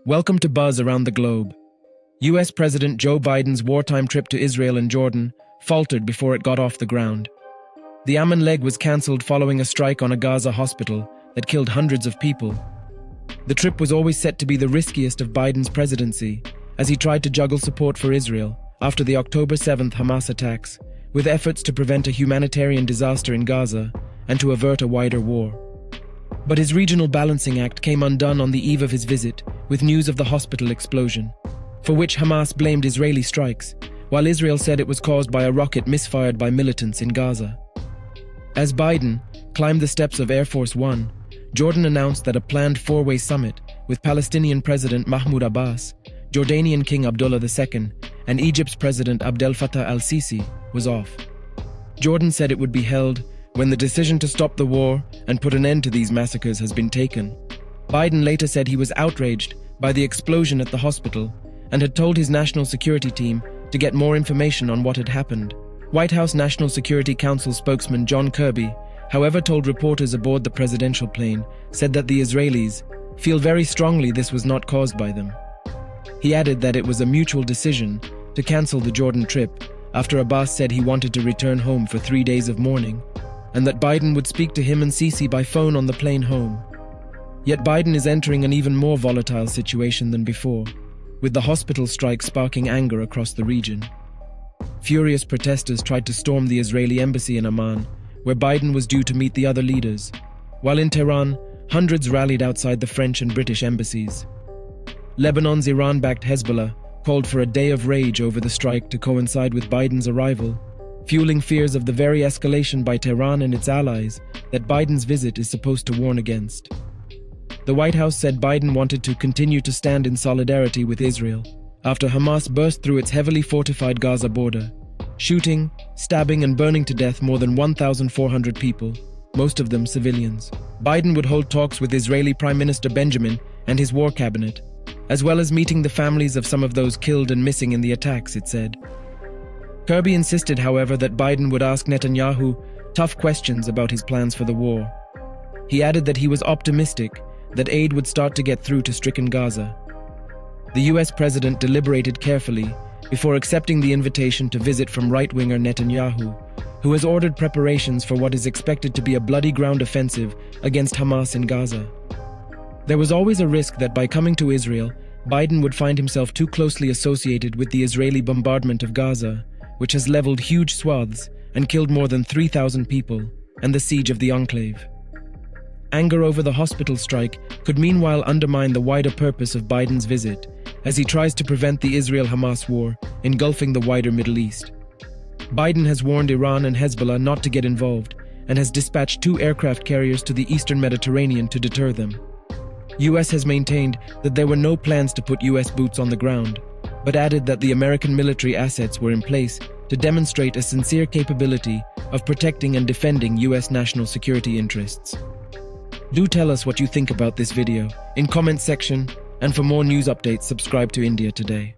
Welcome to Buzz Around the Globe. US President Joe Biden's wartime trip to Israel and Jordan faltered before it got off the ground. The Amman leg was cancelled following a strike on a Gaza hospital that killed hundreds of people. The trip was always set to be the riskiest of Biden's presidency, as he tried to juggle support for Israel after the October 7th Hamas attacks, with efforts to prevent a humanitarian disaster in Gaza and to avert a wider war. But his regional balancing act came undone on the eve of his visit with news of the hospital explosion, for which Hamas blamed Israeli strikes, while Israel said it was caused by a rocket misfired by militants in Gaza. As Biden climbed the steps of Air Force One, Jordan announced that a planned four-way summit with Palestinian President Mahmoud Abbas, Jordanian King Abdullah II, and Egypt's President Abdel Fattah al-Sisi was off. Jordan said it would be held when the decision to stop the war and put an end to these massacres has been taken. Biden later said he was outraged by the explosion at the hospital and had told his national security team to get more information on what had happened. White House National Security Council spokesman John Kirby, however, told reporters aboard the presidential plane, said that the Israelis feel very strongly this was not caused by them. He added that it was a mutual decision to cancel the Jordan trip after Abbas said he wanted to return home for 3 days of mourning, and that Biden would speak to him and Sisi by phone on the plane home. Yet Biden is entering an even more volatile situation than before, with the hospital strike sparking anger across the region. Furious protesters tried to storm the Israeli embassy in Amman, where Biden was due to meet the other leaders, while in Tehran, hundreds rallied outside the French and British embassies. Lebanon's Iran-backed Hezbollah called for a day of rage over the strike to coincide with Biden's arrival, fueling fears of the very escalation by Tehran and its allies that Biden's visit is supposed to warn against. The White House said Biden wanted to continue to stand in solidarity with Israel after Hamas burst through its heavily fortified Gaza border, shooting, stabbing, and burning to death more than 1,400 people, most of them civilians. Biden would hold talks with Israeli Prime Minister Benjamin and his war cabinet, as well as meeting the families of some of those killed and missing in the attacks, it said. Kirby insisted, however, that Biden would ask Netanyahu tough questions about his plans for the war. He added that he was optimistic that aid would start to get through to stricken Gaza. The US president deliberated carefully before accepting the invitation to visit from right-winger Netanyahu, who has ordered preparations for what is expected to be a bloody ground offensive against Hamas in Gaza. There was always a risk that by coming to Israel, Biden would find himself too closely associated with the Israeli bombardment of Gaza, which has leveled huge swaths and killed more than 3,000 people, and the siege of the enclave. Anger over the hospital strike could meanwhile undermine the wider purpose of Biden's visit, as he tries to prevent the Israel-Hamas war engulfing the wider Middle East. Biden has warned Iran and Hezbollah not to get involved and has dispatched 2 aircraft carriers to the eastern Mediterranean to deter them. US has maintained that there were no plans to put US boots on the ground, but added that the American military assets were in place to demonstrate a sincere capability of protecting and defending US national security interests. Do tell us what you think about this video in comment section, and for more news updates, subscribe to India Today.